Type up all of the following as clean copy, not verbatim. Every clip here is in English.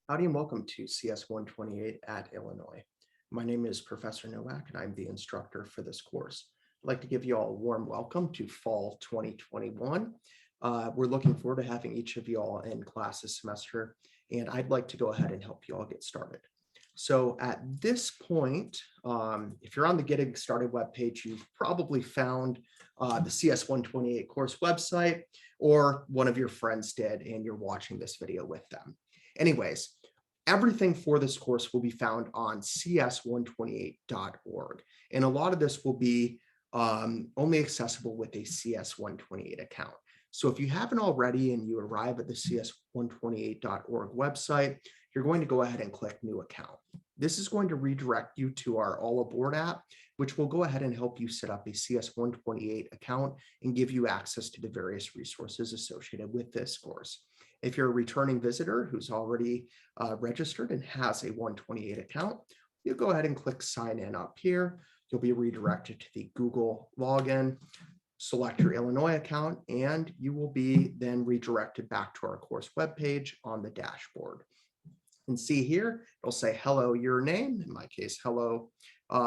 Howdy and welcome to CS 128 at Illinois. My name is Professor Nowak and I'm the instructor for this course. I'd like to give you all a warm welcome to fall 2021. We're looking forward to having each of you all in class this semester, and I'd like to go ahead and help you all get started. So at this point, if you're on the Getting Started webpage, you've probably found the CS 128 course website, or one of your friends did, and you're watching this video with them. Anyways, everything for this course will be found on cs128.org. And a lot of this will be only accessible with a CS128 account. So if you haven't already and you arrive at the cs128.org website, you're going to go ahead and click New Account. This is going to redirect you to our All Aboard app, which will go ahead and help you set up a CS128 account and give you access to the various resources associated with this course. If you're a returning visitor who's already registered and has a 128 account, you'll go ahead and click Sign In up here. You'll be redirected to the Google login, select your Illinois account, and you will be then redirected back to our course webpage on the dashboard. And see here, it'll say, hello, your name. In my case, hello,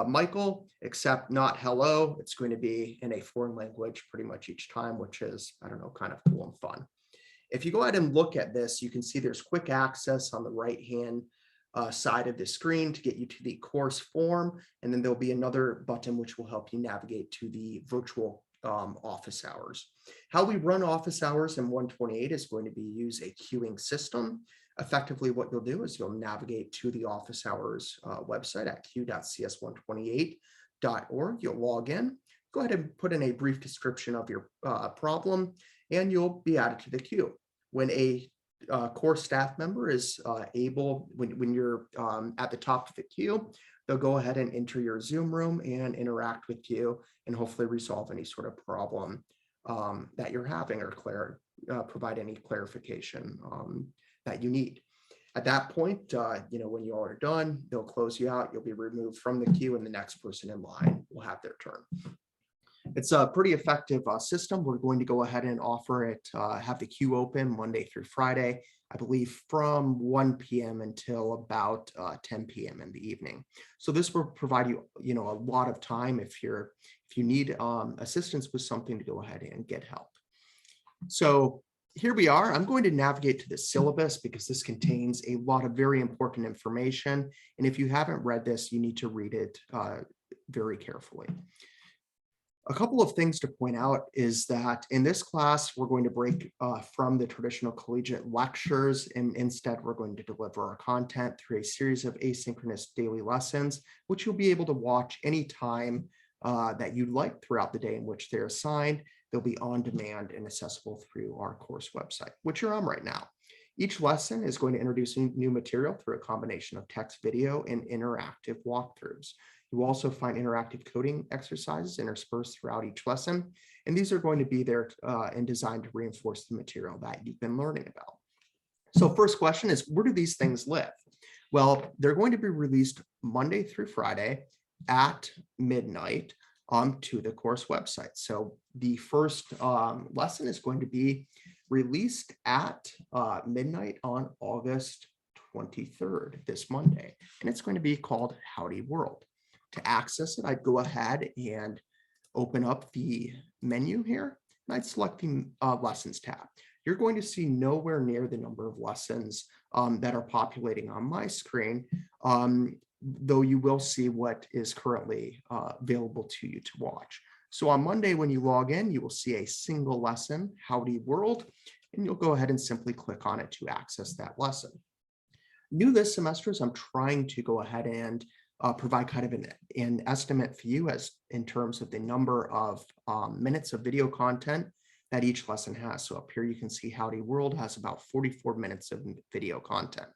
Michael, except not hello. It's going to be in a foreign language pretty much each time, which is, I don't know, kind of cool and fun. If you go ahead and look at this, you can see there's quick access on the right-hand side of the screen to get you to the course form. And then there'll be another button which will help you navigate to the virtual office hours. How we run office hours in 128 is going to be use a queuing system. Effectively, what you'll do is you'll navigate to the office hours website at q.cs128.org. You'll log in, go ahead and put in a brief description of your problem, and you'll be added to the queue. When a course staff member is able, when you're at the top of the queue, they'll go ahead and enter your Zoom room and interact with you and hopefully resolve any sort of problem that you're having or provide any clarification that you need. At that point, when you all are done, they'll close you out. You'll be removed from the queue and the next person in line will have their turn. It's a pretty effective system. We're going to go ahead and offer it, have the queue open Monday through Friday, I believe from 1 p.m. until about 10 p.m. in the evening. So this will provide you, a lot of time if you need assistance with something to go ahead and get help. So here we are. I'm going to navigate to the syllabus because this contains a lot of very important information. And if you haven't read this, you need to read it very carefully. A couple of things to point out is that in this class, we're going to break from the traditional collegiate lectures, and instead we're going to deliver our content through a series of asynchronous daily lessons, which you'll be able to watch anytime that you'd like throughout the day in which they're assigned. They'll be on demand and accessible through our course website, which you're on right now. Each lesson is going to introduce new material through a combination of text, video, and interactive walkthroughs. You will also find interactive coding exercises interspersed throughout each lesson, and these are going to be there and designed to reinforce the material that you've been learning about. So first question is, where do these things live? Well, they're going to be released Monday through Friday at midnight to the course website. So the first lesson is going to be released at midnight on August 23rd, this Monday, and it's going to be called Howdy World. To access it, I'd go ahead and open up the menu here, and I'd select the Lessons tab. You're going to see nowhere near the number of lessons that are populating on my screen, though you will see what is currently available to you to watch. So on Monday, when you log in, you will see a single lesson, Howdy World, and you'll go ahead and simply click on it to access that lesson. New this semester is I'm trying to go ahead and provide kind of an estimate for you as in terms of the number of minutes of video content that each lesson has. So up here you can see Howdy World has about 44 minutes of video content.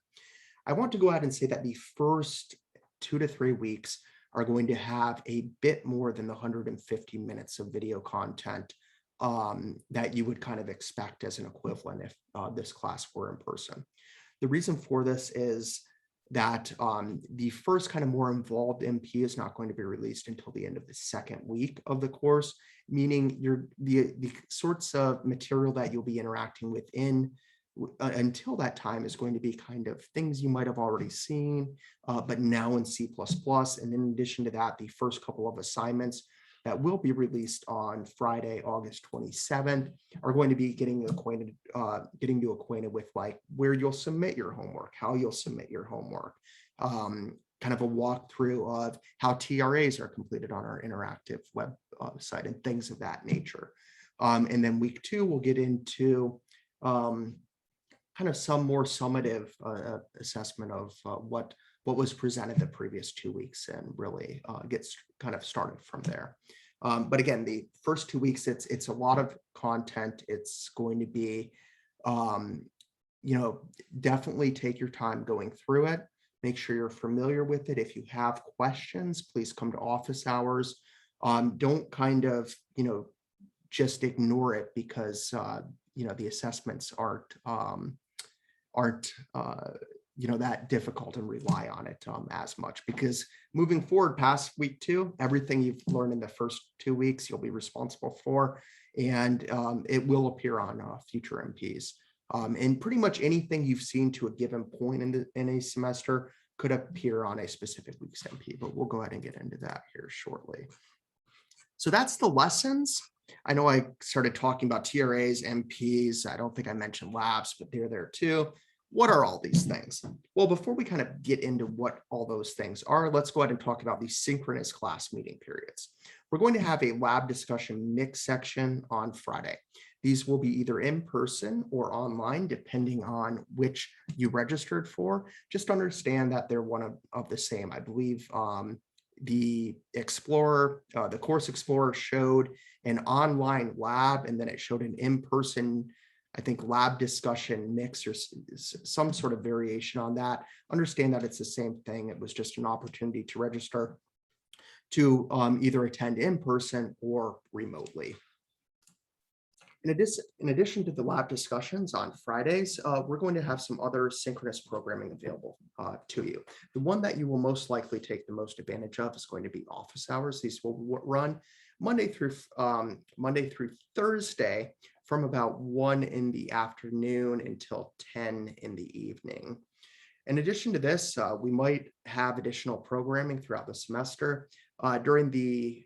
I want to go ahead and say that the first 2 to 3 weeks are going to have a bit more than the 150 minutes of video content that you would kind of expect as an equivalent if this class were in person. The reason for this is that the first kind of more involved MP is not going to be released until the end of the second week of the course, meaning the sorts of material that you'll be interacting with in until that time is going to be kind of things you might have already seen, but now in C++. And in addition to that, the first couple of assignments that will be released on Friday, August 27th, are going to be getting you acquainted with like where you'll submit your homework, how you'll submit your homework, kind of a walkthrough of how TRAs are completed on our interactive website and things of that nature. And then week 2, we'll get into kind of some more summative assessment of what was presented the previous 2 weeks, and really gets kind of started from there. But again, the first 2 weeks, it's a lot of content. It's going to be, definitely take your time going through it. Make sure you're familiar with it. If you have questions, please come to office hours. Don't kind of, just ignore it because, the assessments aren't that difficult, and rely on it as much, because moving forward past week 2, everything you've learned in the first 2 weeks, you'll be responsible for, and it will appear on future MPs. And pretty much anything you've seen to a given point in a semester could appear on a specific week's MP, but we'll go ahead and get into that here shortly. So that's the lessons. I know I started talking about TRAs, MPs. I don't think I mentioned labs, but they're there too. What are all these things? Well, before we kind of get into what all those things are, let's go ahead and talk about these synchronous class meeting periods. We're going to have a lab discussion mix section on Friday. These will be either in person or online, depending on which you registered for. Just understand that they're one of the same. I believe the Explorer, the Course Explorer showed an online lab, and then it showed an in-person, I think, lab discussion mix or some sort of variation on that. Understand that it's the same thing. It was just an opportunity to register to either attend in person or remotely. In addition to the lab discussions on Fridays, we're going to have some other synchronous programming available to you. The one that you will most likely take the most advantage of is going to be office hours. These will run Monday through Thursday from about 1 in the afternoon until 10 in the evening. In addition to this, we might have additional programming throughout the semester. During the,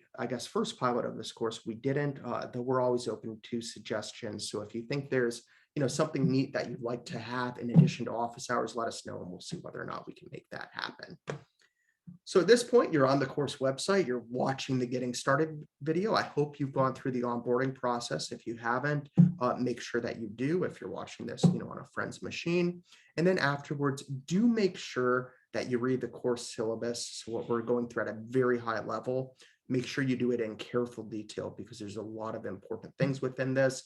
first pilot of this course, we didn't, though we're always open to suggestions. So if you think there's, something neat that you'd like to have in addition to office hours, let us know, and we'll see whether or not we can make that happen. So at this point, you're on the course website, you're watching the Getting Started video. I hope you've gone through the onboarding process. If you haven't, make sure that you do if you're watching this, on a friend's machine. And then afterwards, do make sure that you read the course syllabus. So what we're going through at a very high level, make sure you do it in careful detail, because there's a lot of important things within this.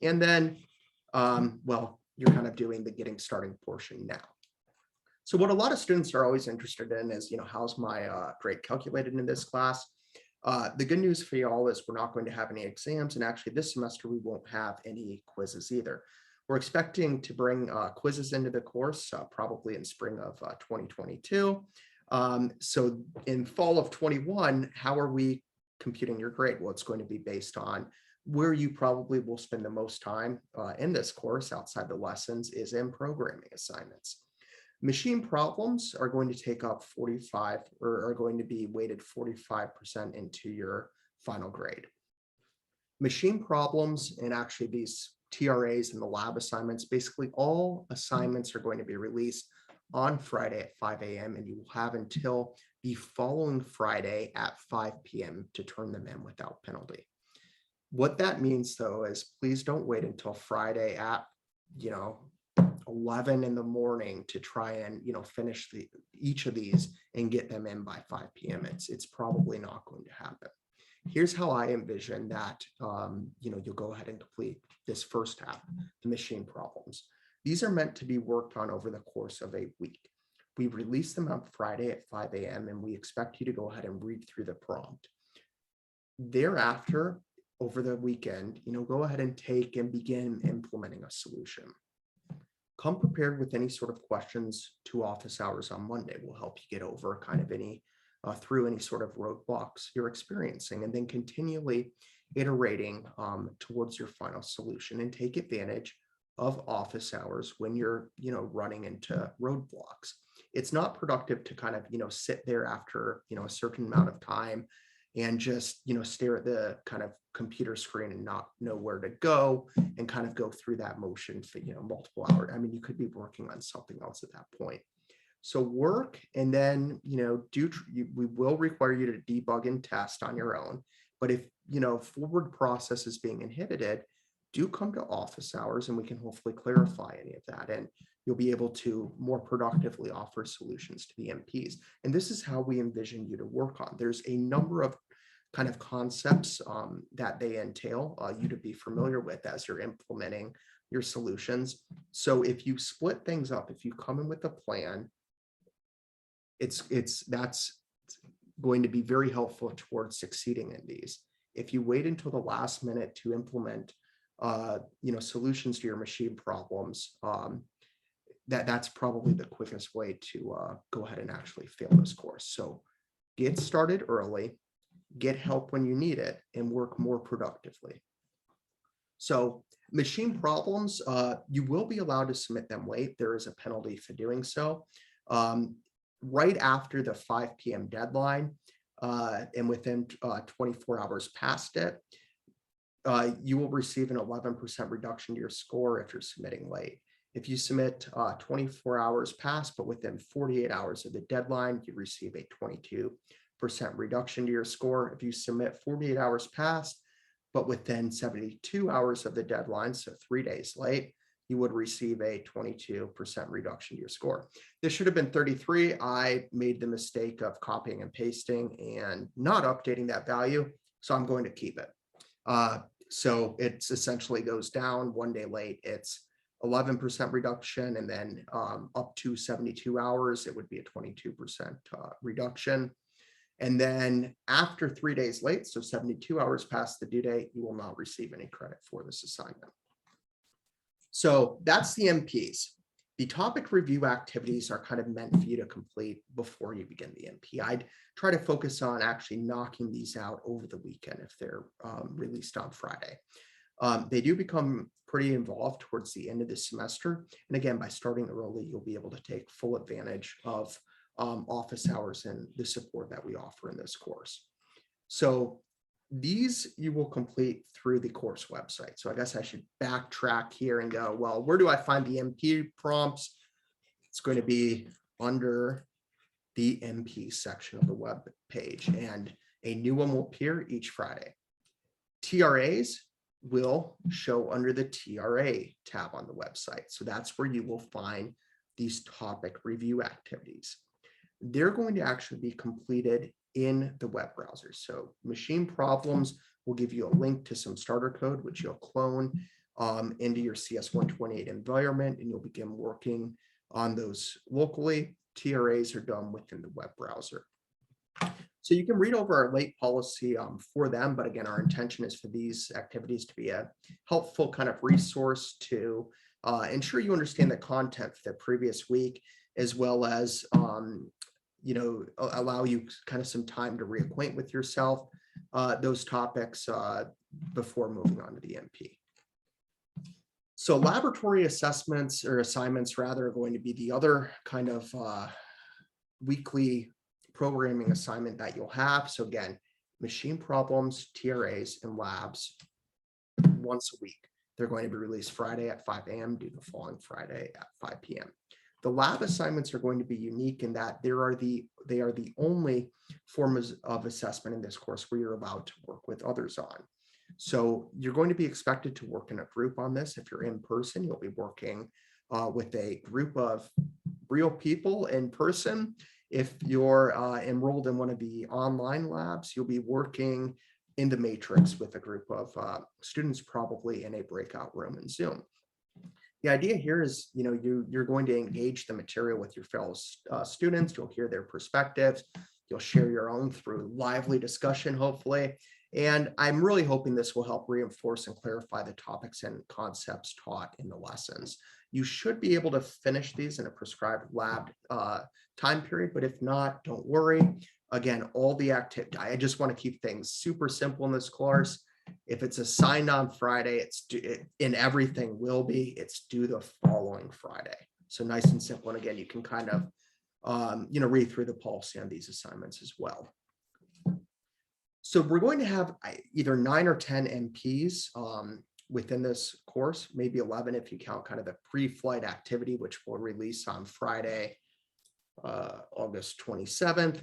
And then, you're kind of doing the getting started portion now. So what a lot of students are always interested in is, how's my grade calculated in this class? The good news for you all is we're not going to have any exams, and actually this semester we won't have any quizzes either. We're expecting to bring quizzes into the course probably in spring of 2022. So in fall of 21, how are we computing your grade? Well, it's going to be based on where you probably will spend the most time in this course outside the lessons is in programming assignments. Machine problems are going to take up 45 or are going to be weighted 45% into your final grade. Machine problems, and actually these TRAs and the lab assignments, basically all assignments are going to be released on Friday at 5 a.m. and you will have until the following Friday at 5 p.m. to turn them in without penalty. What that means though is please don't wait until Friday at 11 in the morning to try and finish each of these and get them in by 5 p.m. It's probably not going to happen. Here's how I envision that you'll go ahead and complete this first half, the machine problems. These are meant to be worked on over the course of a week. We release them on Friday at 5 a.m. and we expect you to go ahead and read through the prompt. Thereafter, over the weekend, go ahead and take and begin implementing a solution. Come prepared with any sort of questions to office hours on Monday. We'll help you get over kind of through any sort of roadblocks you're experiencing, and then continually iterating towards your final solution, and take advantage of office hours when you're, running into roadblocks. It's not productive to kind of, sit there after, a certain amount of time and just, stare at the kind of computer screen and not know where to go and kind of go through that motion for, multiple hours. I mean, you could be working on something else at that point. So work, and then, we will require you to debug and test on your own. But if, forward process is being inhibited, do come to office hours and we can hopefully clarify any of that. And you'll be able to more productively offer solutions to the MPs. And this is how we envision you to work on. There's a number of kind of concepts that they entail you to be familiar with as you're implementing your solutions. So if you split things up, if you come in with a plan, that's going to be very helpful towards succeeding in these. If you wait until the last minute to implement solutions to your machine problems, that's probably the quickest way to go ahead and actually fail this course. So get started early, get help when you need it, and work more productively. So machine problems, you will be allowed to submit them late. There is a penalty for doing so. Right after the 5 p.m. deadline, and within 24 hours past it, you will receive an 11% reduction to your score if you're submitting late. If you submit 24 hours past, but within 48 hours of the deadline, you receive a 22% reduction to your score. If you submit 48 hours past, but within 72 hours of the deadline, so 3 days late, you would receive a 22% reduction to your score. This should have been 33. I made the mistake of copying and pasting and not updating that value, so I'm going to keep it. So it essentially goes down 1 day late. It's 11% reduction, and then up to 72 hours, it would be a 22% reduction. And then after 3 days late, so 72 hours past the due date, you will not receive any credit for this assignment. So that's the MPs. The topic review activities are kind of meant for you to complete before you begin the MP. I'd try to focus on actually knocking these out over the weekend if they're released on Friday. They do become pretty involved towards the end of the semester. And again, by starting early, you'll be able to take full advantage of office hours and the support that we offer in this course. So these you will complete through the course website. So I guess I should backtrack here and go, well, where do I find the MP prompts? It's going to be under the MP section of the web page, and a new one will appear each Friday. TRAs will show under the TRA tab on the website. So that's where you will find these topic review activities. They're going to actually be completed in the web browser. So machine problems will give you a link to some starter code, which you'll clone into your CS128 environment, and you'll begin working on those locally. TRAs are done within the web browser. So you can read over our late policy for them, but again, our intention is for these activities to be a helpful kind of resource to ensure you understand the content for the previous week, as well as allow you kind of some time to reacquaint with yourself, those topics before moving on to the MP. So laboratory assessments or assignments rather are going to be the other kind of weekly programming assignment that you'll have. So again, machine problems, TRAs, and labs once a week. They're going to be released Friday at 5 a.m. due the following Friday at 5 p.m. The lab assignments are going to be unique in that they are the only forms of assessment in this course where you're allowed to work with others on. So you're going to be expected to work in a group on this. If you're in person, you'll be working with a group of real people in person. If you're enrolled in one of the online labs, you'll be working in the matrix with a group of students, probably in a breakout room in Zoom. The idea here is, you're going to engage the material with your fellow students. You'll hear their perspectives. You'll share your own through lively discussion, hopefully. And I'm really hoping this will help reinforce and clarify the topics and concepts taught in the lessons. You should be able to finish these in a prescribed lab time period, but if not, don't worry. Again, all the activity, I just want to keep things super simple in this course. If it's assigned on Friday, in everything will be, it's due the following Friday. So nice and simple. And again, you can kind of, read through the policy on these assignments as well. So we're going to have either 9 or 10 MPs within this course, maybe 11 if you count kind of the pre-flight activity, which we'll release on Friday, August 27th.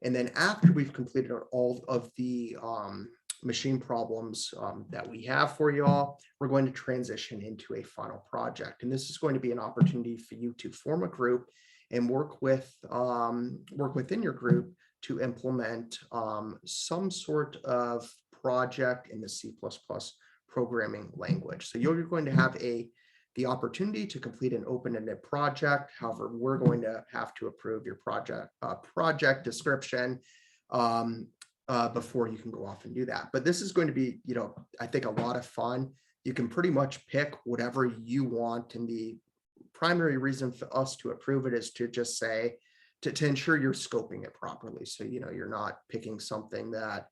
And then after we've completed all of the machine problems that we have for you all, we're going to transition into a final project. And this is going to be an opportunity for you to form a group and work within your group to implement some sort of project in the C++ programming language. So you're going to have the opportunity to complete an open-ended project. However, we're going to have to approve your project description before you can go off and do that. But this is going to be, I think a lot of fun. You can pretty much pick whatever you want, and the primary reason for us to approve it is to just say, to ensure you're scoping it properly. So, you're not picking something that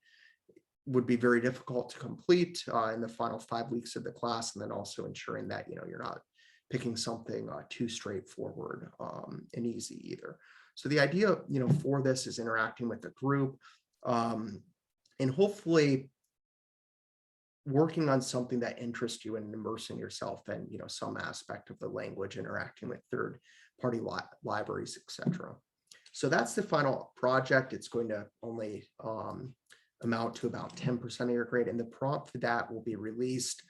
would be very difficult to complete in the final 5 weeks of the class, and then also ensuring that, you're not picking something too straightforward and easy either. So the idea, for this is interacting with the group and hopefully working on something that interests you and immersing yourself in, some aspect of the language, interacting with third-party libraries, etc. So that's the final project. It's going to only amount to about 10% of your grade, and the prompt for that will be released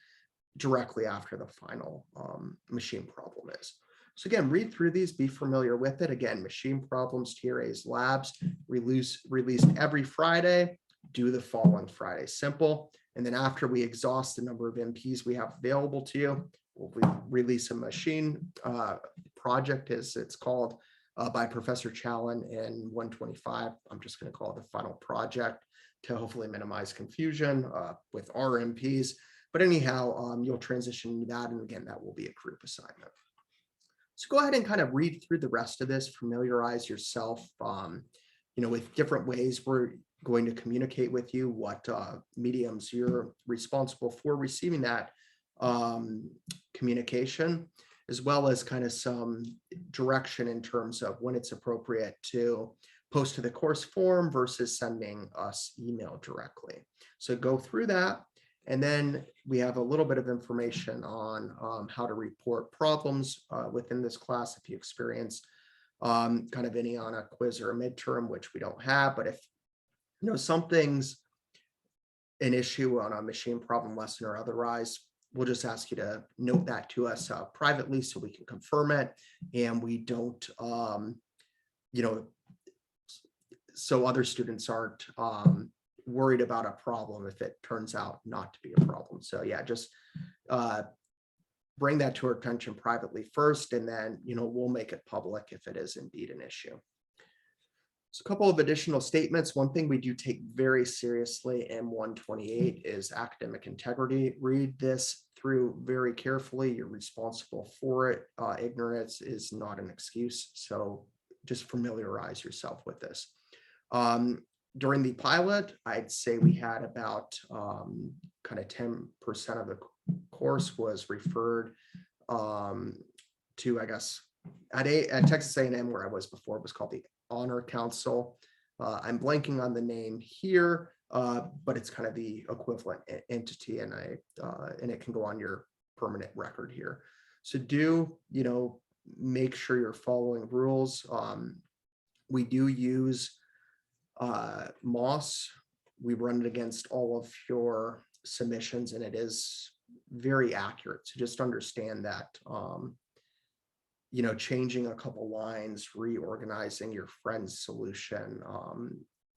directly after the final machine problem is. So again, read through these, be familiar with it. Again, machine problems, TRAs, labs, released every Friday, due the following Friday. Simple. And then after we exhaust the number of MPs we have available to you, we'll release a machine project, as it's called, by Professor Challen in 125. I'm just going to call it the final project to hopefully minimize confusion with our MPs. But anyhow, you'll transition to that. And again, that will be a group assignment. So go ahead and kind of read through the rest of this, familiarize yourself, with different ways we're going to communicate with you, what mediums you're responsible for receiving that communication, as well as kind of some direction in terms of when it's appropriate to post to the course forum versus sending us email directly. So go through that. And then we have a little bit of information on how to report problems within this class if you experience kind of any on a quiz or a midterm, which we don't have. But if something's an issue on a machine problem lesson or otherwise, we'll just ask you to note that to us privately so we can confirm it, and we don't, so other students aren't worried about a problem if it turns out not to be a problem. So yeah, just bring that to our attention privately first, and then, we'll make it public if it is indeed an issue. So a couple of additional statements. One thing we do take very seriously in 128 is academic integrity. Read this through very carefully. You're responsible for it. Ignorance is not an excuse. So just familiarize yourself with this. During the pilot, I'd say we had about kind of 10% of the course was referred to, I guess, at Texas A&M, where I was before, it was called the Honor Council. I'm blanking on the name here, but it's kind of the equivalent entity, and it can go on your permanent record here. So do, make sure you're following rules. We do use MOS. We run it against all of your submissions, and it is very accurate. So just understand that, changing a couple lines, reorganizing your friend's solution,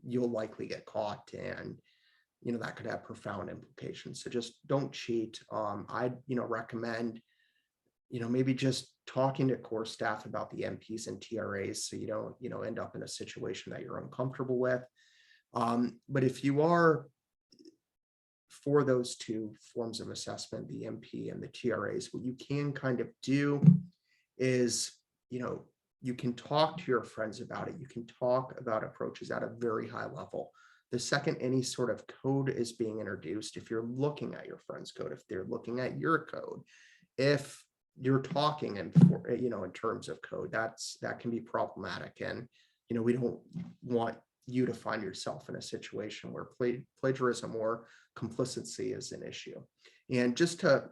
you'll likely get caught, and, that could have profound implications. So just don't cheat. I'd, recommend, maybe just talking to course staff about the MPs and TRAs so you don't, end up in a situation that you're uncomfortable with. But if you are for those two forms of assessment, the MP and the TRAs, what you can kind of do is, you can talk to your friends about it. You can talk about approaches at a very high level. The second any sort of code is being introduced, if you're looking at your friend's code, if they're looking at your code, if you're talking in, in terms of code, that can be problematic. And, we don't want you to find yourself in a situation where plagiarism or complicity is an issue. And just to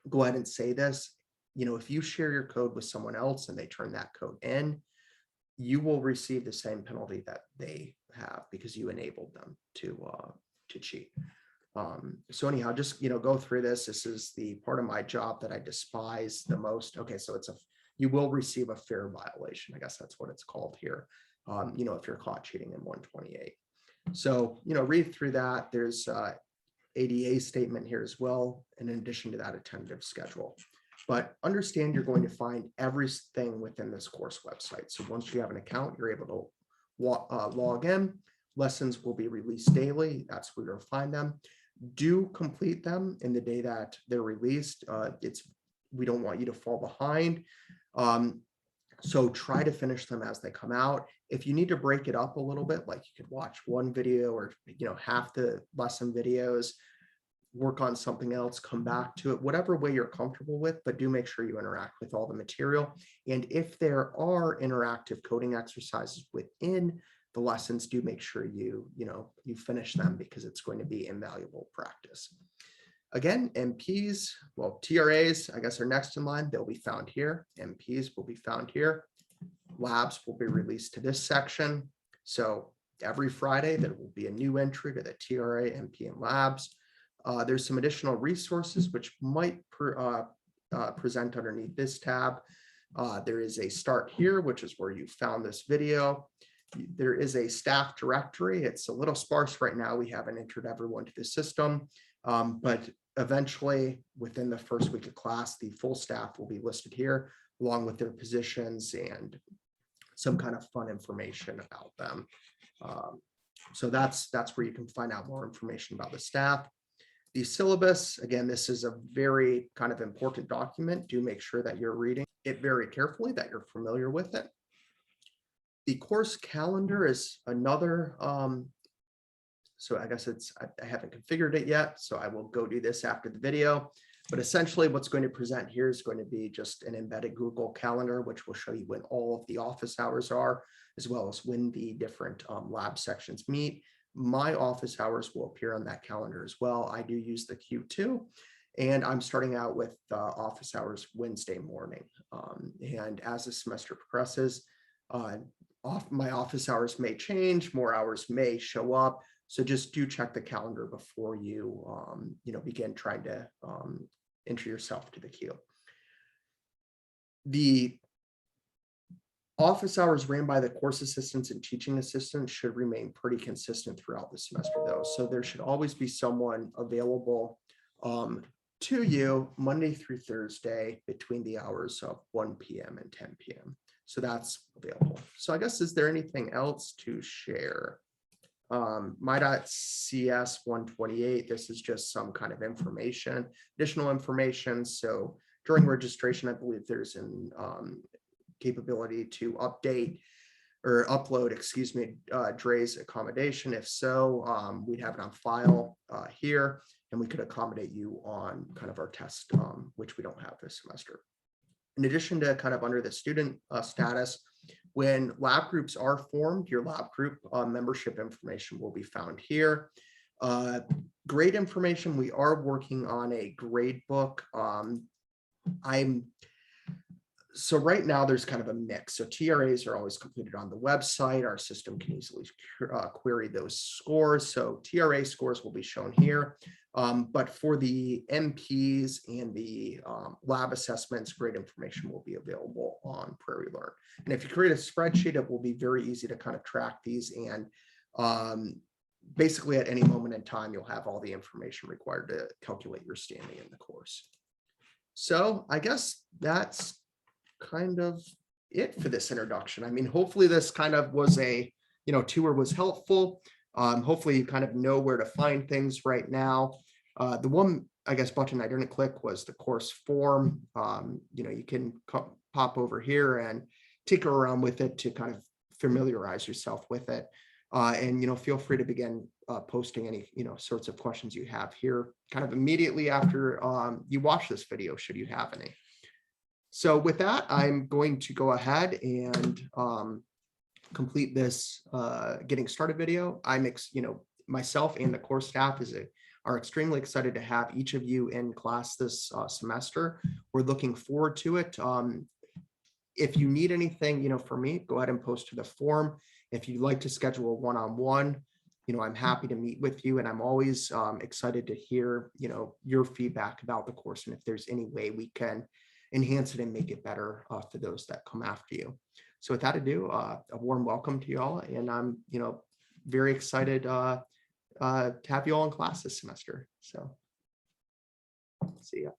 go ahead and say this, if you share your code with someone else and they turn that code in, you will receive the same penalty that they have because you enabled them to cheat. So anyhow, just, go through this. This is the part of my job that I despise the most. Okay, so you will receive a fair violation. I guess that's what it's called here. If you're caught cheating in 128. So, read through that. There's ADA statement here as well. And in addition to that, a tentative schedule. But understand you're going to find everything within this course website. So once you have an account, you're able to log in. Lessons will be released daily. That's where you'll find them. Do complete them in the day that they're released. We don't want you to fall behind. So try to finish them as they come out. If you need to break it up a little bit, like you could watch one video or half the lesson videos, work on something else, come back to it, whatever way you're comfortable with, but do make sure you interact with all the material. And if there are interactive coding exercises within the lessons, do make sure you finish them because it's going to be invaluable practice. Again, MPs, well, TRAs, I guess are next in line. They'll be found here. MPs will be found here. Labs will be released to this section. So every Friday, there will be a new entry to the TRA, MP, and labs. There's some additional resources which might present underneath this tab. There is a start here, which is where you found this video. There is a staff directory. It's a little sparse right now. We haven't entered everyone to the system, but eventually within the first week of class, the full staff will be listed here along with their positions and some kind of fun information about them. So that's where you can find out more information about the staff. The syllabus, again, this is a very kind of important document. Do make sure that you're reading it very carefully, that you're familiar with it. The course calendar is another, so I guess I haven't configured it yet, so I will go do this after the video. But essentially what's going to present here is going to be just an embedded Google Calendar, which will show you when all of the office hours are, as well as when the different lab sections meet. My office hours will appear on that calendar as well. I do use the Q2, and I'm starting out with office hours Wednesday morning. And as the semester progresses, my office hours may change, more hours may show up. So just do check the calendar before you, begin trying to enter yourself to the queue. The office hours ran by the course assistants and teaching assistants should remain pretty consistent throughout the semester though. So there should always be someone available to you Monday through Thursday between the hours of 1 p.m. and 10 p.m. So that's available. So I guess, is there anything else to share? My.CS 128, this is just some kind of information, additional information. So during registration, I believe there's an capability to update or upload, Dre's accommodation. If so, we'd have it on file here, and we could accommodate you on kind of our test, which we don't have this semester. In addition to kind of under the student status, when lab groups are formed, your lab group membership information will be found here. Grade information, we are working on a grade book. So right now there's kind of a mix. So TRAs are always completed on the website. Our system can easily query those scores. So TRA scores will be shown here. But for the MPs and the lab assessments, grade information will be available on Prairie Learn. And if you create a spreadsheet, it will be very easy to kind of track these. And basically at any moment in time, you'll have all the information required to calculate your standing in the course. So I guess that's kind of it for this introduction. I mean, hopefully this kind of was a, tour was helpful. Hopefully you kind of know where to find things right now. The one, I guess, button I didn't click was the course form. You can pop over here and tinker around with it to kind of familiarize yourself with it. And, feel free to begin posting any, sorts of questions you have here kind of immediately after you watch this video, should you have any. So with that, I'm going to go ahead and complete this getting started video. Myself and the course staff are extremely excited to have each of you in class this semester. We're looking forward to it. If you need anything, from me, go ahead and post to the form. If you'd like to schedule a one-on-one, I'm happy to meet with you, and I'm always excited to hear, your feedback about the course, and if there's any way we can enhance it and make it better for those that come after you. So without ado, a warm welcome to you all, and I'm, very excited to have you all in class this semester. So see ya.